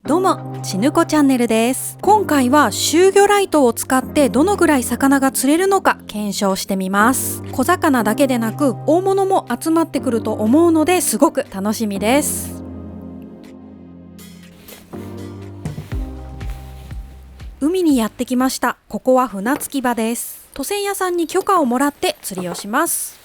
どうも、ちぬこチャンネルです。今回は集魚ライトを使ってどのぐらい魚が釣れるのか検証してみます。小魚だけでなく大物も集まってくると思うのですごく楽しみです。海にやってきました。ここは船着き場です。渡船屋さんに許可をもらって釣りをします。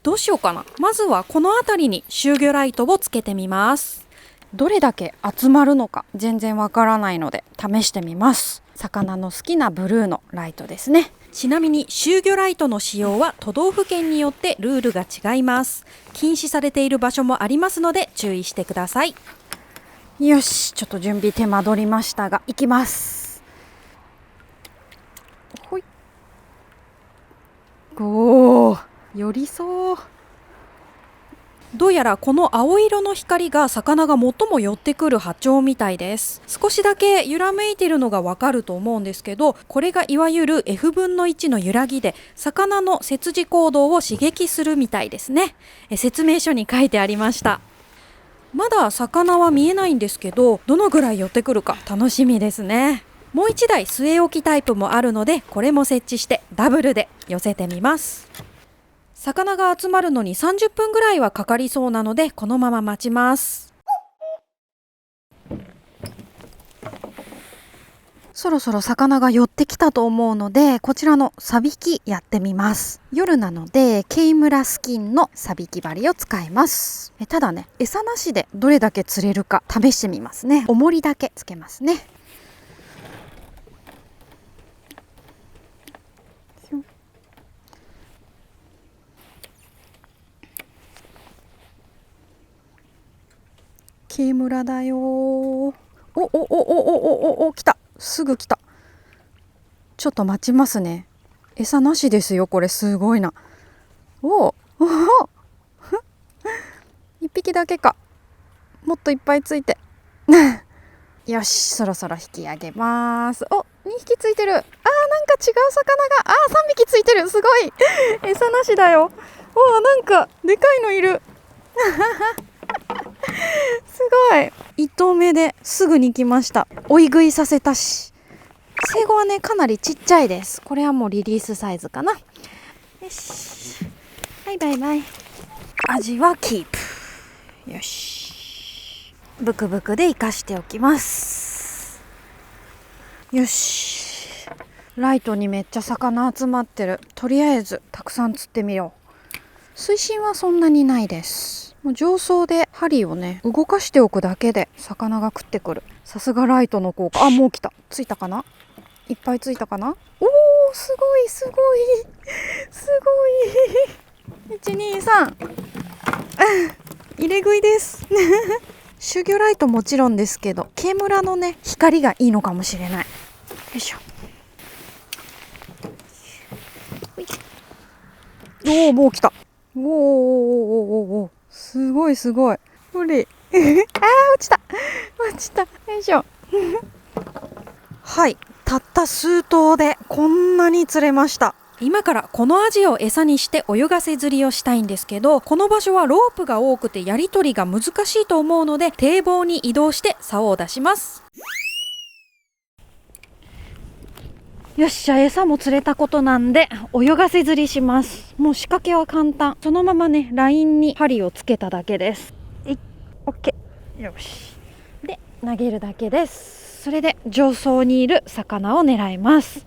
どうしようかな。まずはこの辺りに集魚ライトをつけてみます。どれだけ集まるのか全然わからないので試してみます。魚の好きなブルーのライトですね。ちなみに集魚ライトの使用は都道府県によってルールが違います。禁止されている場所もありますので注意してください。よし、ちょっと準備手間取りましたが行きます。ほい。おー、寄りそう。どうやらこの青色の光が魚が最も寄ってくる波長みたいです。少しだけ揺らめいているのがわかると思うんですけど、これがいわゆる F 分の1の揺らぎで魚の接地行動を刺激するみたいですね。説明書に書いてありました。まだ魚は見えないんですけど、どのぐらい寄ってくるか楽しみですね。もう1台据え置きタイプもあるので、これも設置してダブルで寄せてみます。魚が集まるのに30分ぐらいはかかりそうなので、このまま待ちます。そろそろ魚が寄ってきたと思うので、こちらのサビキやってみます。夜なのでケイムラスキンのサビキ針を使います。ただね、餌なしでどれだけ釣れるか試してみますね。重りだけつけますね。ケイムラだよー。お、来た。すぐ来た。ちょっと待ちますね。餌なしですよ。これすごいな。お一匹だけか。もっといっぱいついてよし、そろそろ引き上げます。お、2匹ついてる。なんか違う魚が3匹ついてる。すごい餌なしだよ。なんかでかいのいるすごい。糸目ですぐに来ました。追い食いさせたし。生後はね、かなりちっちゃいです。これはもうリリースサイズかな。よし、はい、バイバイ。味はキープ。よし、ブクブクで生かしておきます。よし、ライトにめっちゃ魚集まってる。とりあえずたくさん釣ってみよう。水深はそんなにないです。もう上層で針をね動かしておくだけで魚が食ってくる。さすがライトの効果。もう来た。ついたかな。いっぱいついたかな。すごいすごい123入れ食いです集魚ライトもちろんですけど、ケイムラのね光がいいのかもしれない。よいしょ。もう来た。すごいほれ落ちたよいしょはい、たった数頭でこんなに釣れました。今からこのアジを餌にして泳がせ釣りをしたいんですけど、この場所はロープが多くてやり取りが難しいと思うので、堤防に移動して竿を出します。よっしゃ、餌も釣れたことなんで泳がせ釣りします。もう仕掛けは簡単。そのままねラインに針をつけただけです。オッケー。よし、で投げるだけです。それで上層にいる魚を狙います。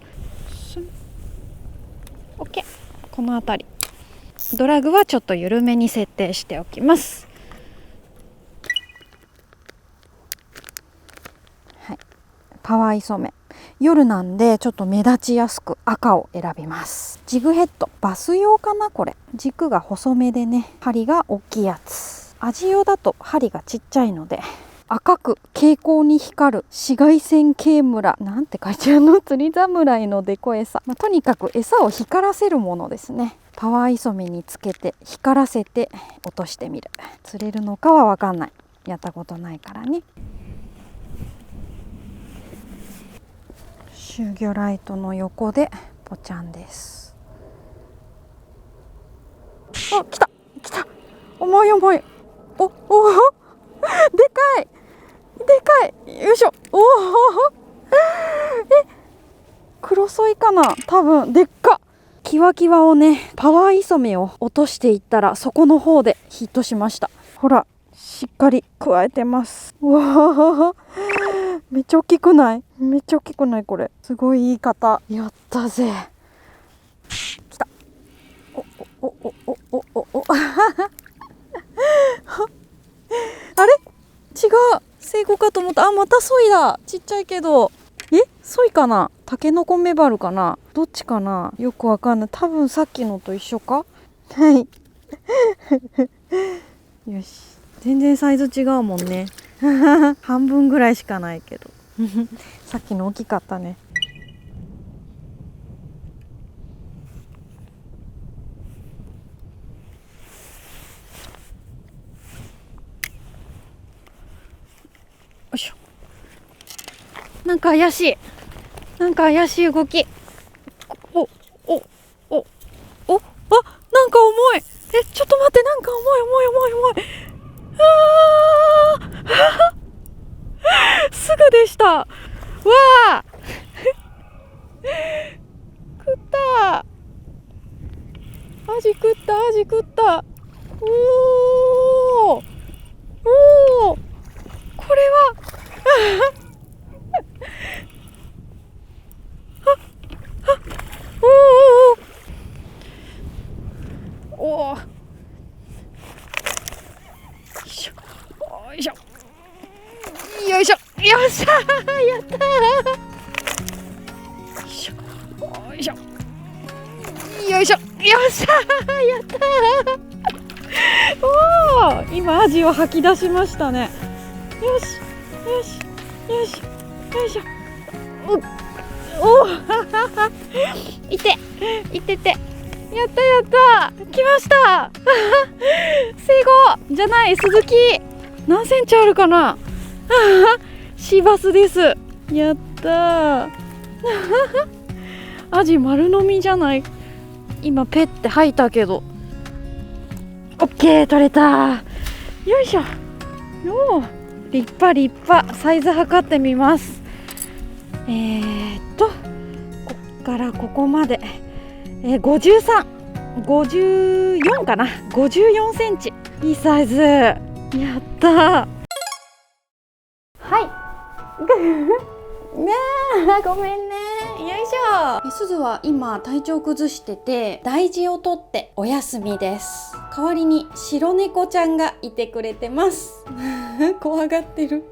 オッケー。この辺りドラグはちょっと緩めに設定しておきます。はい、パワー磯目。夜なんでちょっと目立ちやすく赤を選びます。ジグヘッド、バス用かな。これ軸が細めでね、針が大きいやつ。アジ用だと針がちっちゃいので、赤く蛍光に光る紫外線ケイムラなんて書いてあるの。釣り侍のデコ餌。とにかく餌を光らせるものですね。パワー磯目につけて光らせて落としてみる。釣れるのかは分かんない。やったことないからね。集魚ライトの横でポチャンです。来た。重い。でかいでかい。よいしょ。おおクロソイかな、多分。でっか。キワキワをね、パワーイソメを落としていったら、そこの方でヒットしました。ほら、しっかり加えてます。うわー、めっちゃ大きくない？めっちゃ大きくない？これすごいいい方。やったぜ。きた。おおおおおおおあれ、違う、生後かと思った。あ、またソイだ。ちっちゃいけど、ソイかな、タケノコメバルかな、どっちかな、よくわかんない。多分さっきのと一緒か。はいよし、全然サイズ違うもんね半分ぐらいしかないけどさっきの大きかったね。よいしょ。なんか怪しい。なんか怪しい動き。お、お、お、お、あ、なんか重い。ちょっと待って、なんか重い。すぐでした。わあ食った。アジ食った。おー、これはおー、よいしょ。よいしょ。よっしゃー、やったー。よいしょ。よいしょ。よっしゃー、やったー。おー、今アジを吐き出しましたね。よしよしよしよいしょ。おいてやった来ました生後じゃない、鈴木。何センチあるかなシーバスです。やったアジ丸飲みじゃない。今ペッて吐いたけど、オッケー、取れた。よいしょ。おー、立派。サイズ測ってみます。こっからここまで、53、54かな、54センチ。いいサイズ。やったねえ、ごめんね。よいしょ。すずは今体調崩してて、大事をとってお休みです。代わりに白猫ちゃんがいてくれてます怖がってる。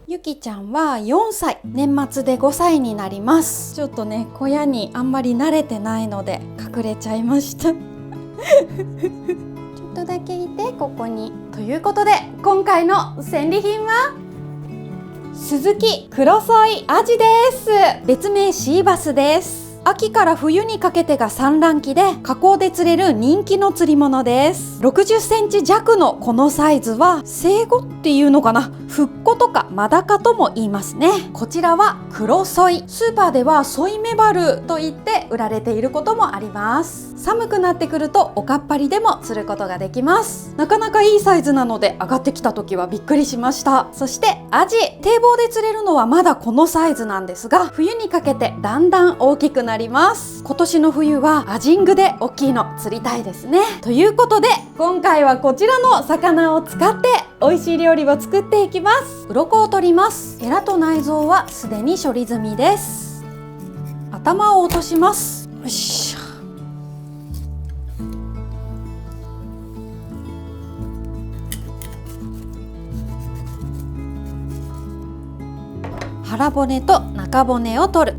ゆきちゃんは4歳、年末で5歳になります。ちょっとね、小屋にあんまり慣れてないので隠れちゃいましたちょっとだけいて、ここに。ということで、今回の戦利品は鈴木クロソイアジです。別名シーバスです。秋から冬にかけてが産卵期で、河口で釣れる人気の釣り物です。60センチ弱のこのサイズは生後っていうのかな、フッコとかマダカとも言いますね。こちらはクロソイ、スーパーではソイメバルと言って売られていることもあります。寒くなってくるとおかっぱりでも釣ることができます。なかなかいいサイズなので、上がってきた時はびっくりしました。そしてアジ、堤防で釣れるのはまだこのサイズなんですが、冬にかけてだんだん大きくなります。今年の冬はアジングで大きいの釣りたいですね。ということで、今回はこちらの魚を使って美味しい料理を作っていきます。鱗を取ります。エラと内臓はすでに処理済みです。頭を落とします。よいしょ。腹骨と中骨を取る。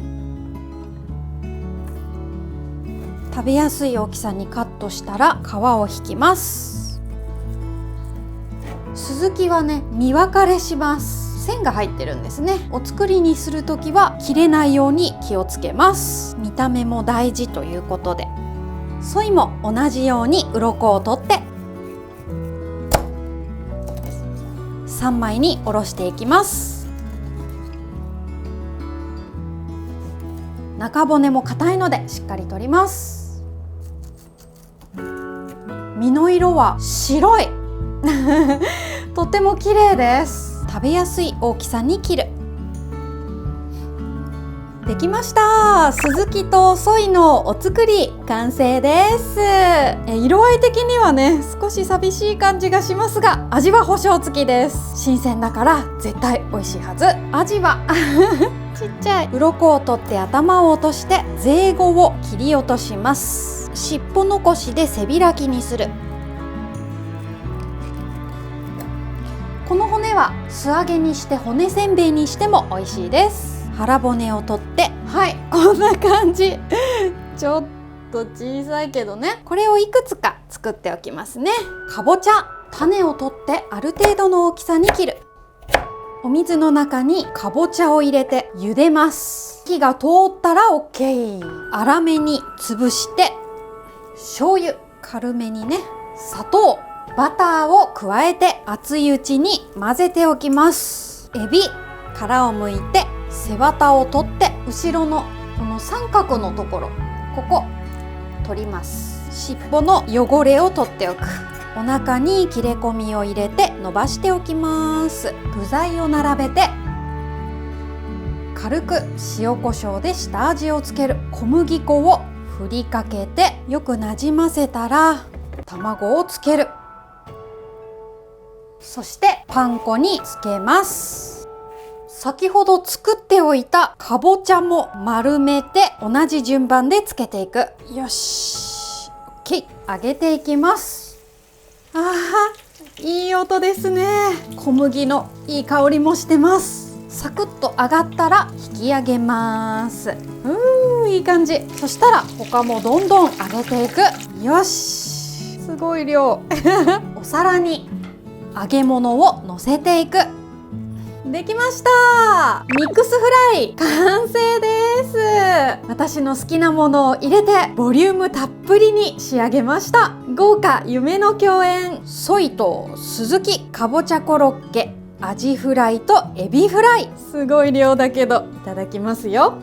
食べやすい大きさにカットしたら皮を引きます。スズキはね、身分かれします。線が入ってるんですね。お作りにするときは切れないように気をつけます。見た目も大事ということで、ソイも同じように鱗を取って3枚におろしていきます。中骨も硬いのでしっかり取ります。身の色は白いとても綺麗です。食べやすい大きさに切る。できました。スズキとソイのお作り完成です。色合い的にはね少し寂しい感じがしますが、味は保証付きです。新鮮だから絶対美味しいはず。味はちっちゃい。鱗を取って頭を落としてゼイゴを切り落とします。尻尾残しで背開きにする。この骨は素揚げにして骨せんべいにしても美味しいです。腹骨を取って、はい、こんな感じちょっと小さいけどね。これをいくつか作っておきますね。かぼちゃ、種を取ってある程度の大きさに切る。お水の中にかぼちゃを入れて茹でます。火が通ったら OK。 粗めに潰して醤油、軽めにね、砂糖、バターを加えて熱いうちに混ぜておきます。エビ、殻を剥いて背わたを取って後ろのこの三角のところ、ここ取ります。尻尾の汚れを取っておく。お腹に切れ込みを入れて伸ばしておきます。具材を並べて軽く塩コショウで下味をつける。小麦粉を振りかけてよくなじませたら卵をつける。そしてパン粉につけます。先ほど作っておいたかぼちゃも丸めて同じ順番でつけていく。よし、 OK。 揚げていきます。いい音ですね。小麦のいい香りもしてます。サクッと揚がったら引き上げます。いい感じ。そしたら他もどんどん揚げていく。よし、すごい量お皿に揚げ物を乗せていく。できました。ミックスフライ完成です。私の好きなものを入れてボリュームたっぷりに仕上げました。豪華夢の共演、ソイとスズキ、かぼちゃコロッケ、アジフライとエビフライ。すごい量だけどいただきますよ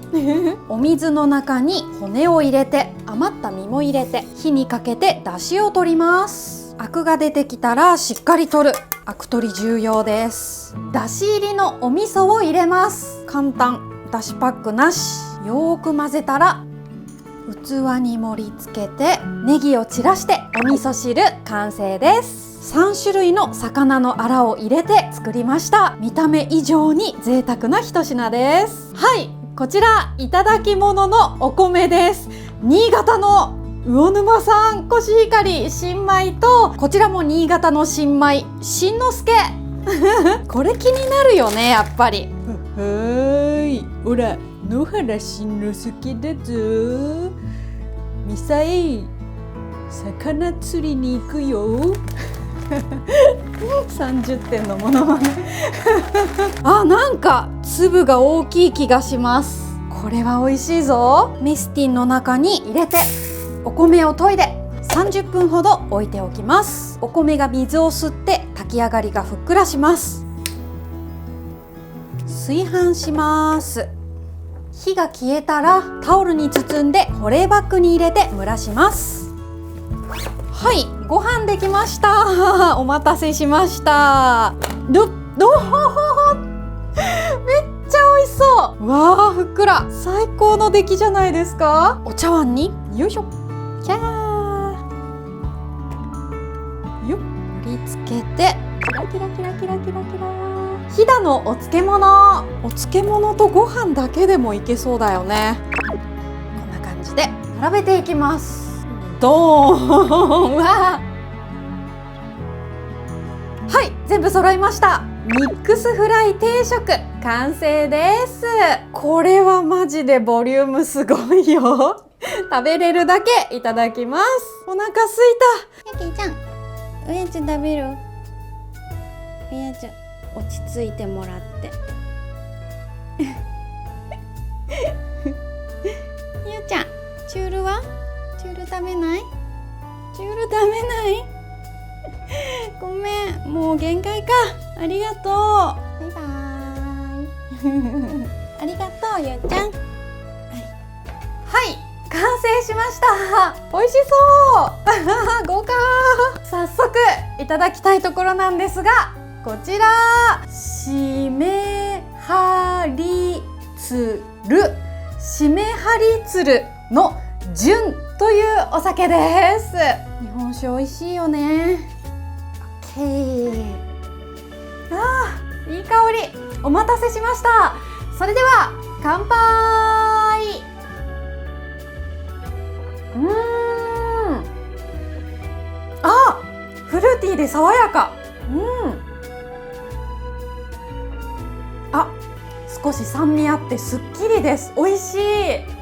お水の中に骨を入れて余った身も入れて火にかけて出汁を取ります。アクが出てきたらしっかり取る。アク取り重要です。だし入りのお味噌を入れます。簡単。だしパックなし。よーく混ぜたら器に盛り付けてネギを散らしてお味噌汁完成です。3種類の魚のアラを入れて作りました。見た目以上に贅沢な一品です。はい、こちらいただき物のお米です。新潟の魚沼産コシヒカリ新米と、こちらも新潟の新米新之助これ気になるよね、やっぱり。ほら、野原新之助だぞ。ミサイ、魚釣りに行くよ30点のものまねなんか粒が大きい気がします。これは美味しいぞ。メスティンの中に入れてお米を研いで30分ほど置いておきます。お米が水を吸って炊き上がりがふっくらします。炊飯します。火が消えたらタオルに包んで保冷バッグに入れて蒸らします。はい、ご飯できましたお待たせしました。めっちゃ美味しそう。わあ、ふっくら。最高の出来じゃないですか。お茶碗によいしょ、キャーよっ、盛り付けてキラキラキラキラキラキラ。飛騨のお漬物。お漬物とご飯だけでもいけそうだよね。こんな感じで並べていきます。ドーンわー、はい、全部揃いました。ミックスフライ定食完成です。これはマジでボリュームすごいよ食べれるだけいただきます。お腹すいた。やきちゃん、おやつ食べる？おやつ落ち着いてもらってゆうちゃん、チュールは？チュール食べない？チュール食べないごめん、もう限界か。ありがとう。バイバーイありがとう、ゆうちゃん。はい、完成しました。美味しそう豪華。早速いただきたいところなんですが、こちらしめはりつるの純というお酒です。日本酒美味しいよね。オッケー。いい香り。お待たせしました。それでは乾杯。フルーティーで爽やか。少し酸味あってすっきりです。美味しい。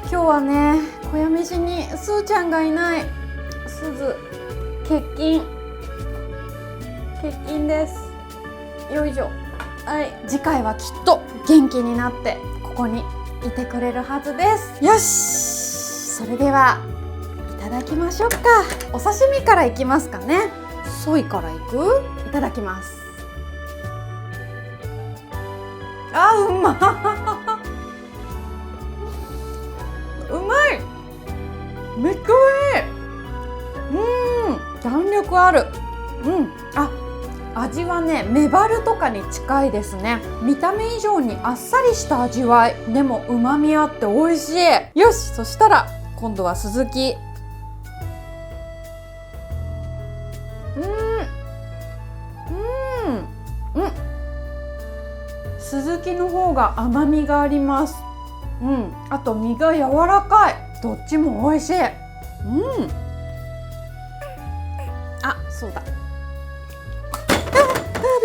今日はね、小屋飯にすーちゃんがいない。すず欠勤です。よいしょ。はい、次回はきっと元気になってここにいてくれるはずです。よし、それではいただきましょうか。お刺身からいきますかね。ソイからいく？いただきます。うまうまい。めっちゃ美味しい。弾力ある。味はね、メバルとかに近いですね。見た目以上にあっさりした味わい。でも旨味あって美味しい。よし、そしたら今度はスズキ。スズキの方が甘みがあります。あと身が柔らかい。どっちも美味しい。そうだ。び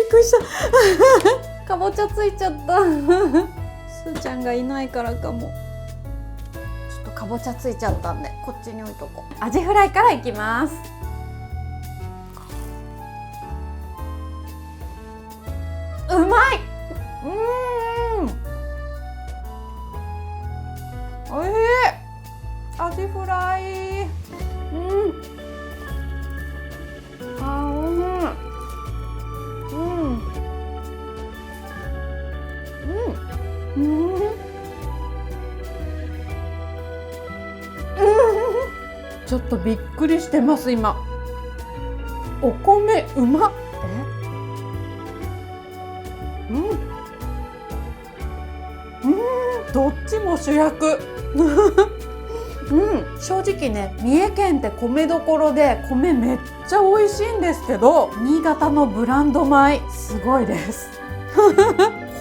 っくりした。かぼちゃついちゃった。すーちゃんがいないからかも。ちょっとかぼちゃついちゃったんで、こっちに置いとこう。アジフライからいきます。うまい。おいしい。アジフライ。ちょっとびっくりしてます今。お米うまっ。どっちも主役。正直ね、三重県って米どころで米めっちゃ美味しいんですけど、新潟のブランド米すごいです。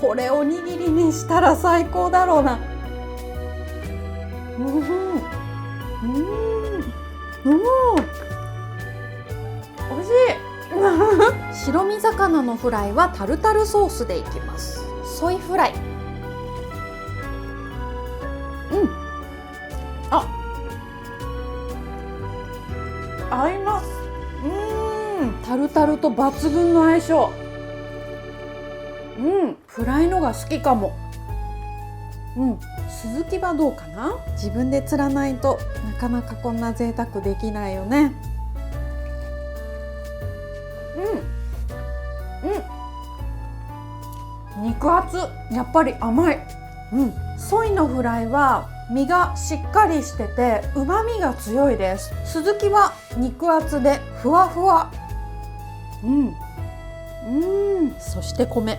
これおにぎりにしたら最高だろうな。美味しい。白身魚のフライはタルタルソースでいきます。ソイフライ。合います。タルタルと抜群の相性。フライのが好きかも。スズキはどうかな。自分で釣らないとなかなかこんな贅沢できないよね。肉厚。やっぱり甘い。ソイのフライは身がしっかりしてて旨味が強いです。スズキは肉厚でふわふわ。そして米。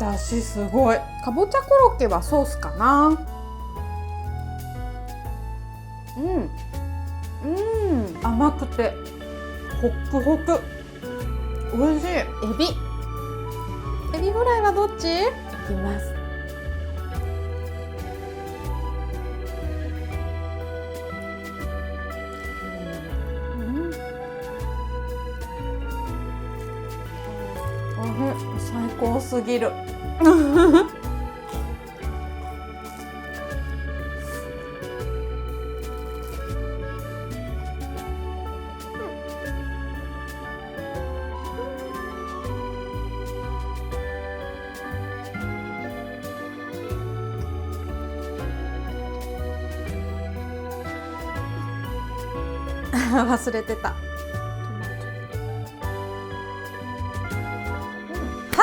だしすごい。かぼちゃコロッケはソースかな。甘くてホックホク。おいしい。エビフライはどっち？いきます。最高すぎる。忘れてた。は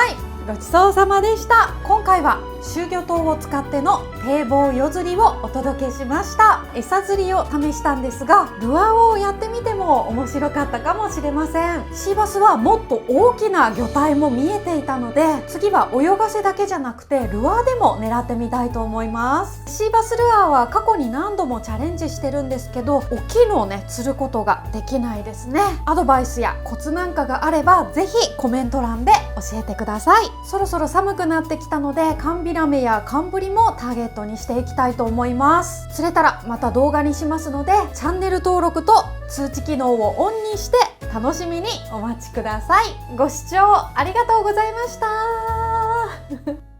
い、ごちそうさまでした。今回は集魚灯を使っての堤防夜釣りをお届けしました。餌釣りを試したんですが、ルアーをやってみても面白かったかもしれません。シーバスはもっと大きな魚体も見えていたので、次は泳がせだけじゃなくてルアーでも狙ってみたいと思います。シーバスルアーは過去に何度もチャレンジしてるんですけど、大きいのをね釣ることができないですね。アドバイスやコツなんかがあればぜひコメント欄で教えてください。そろそろ寒くなってきたので、カンビラメやカンブリもターゲットにしていきたいと思います。釣れたらまた動画にしますので、チャンネル登録と通知機能をオンにして楽しみにお待ちください。ご視聴ありがとうございました。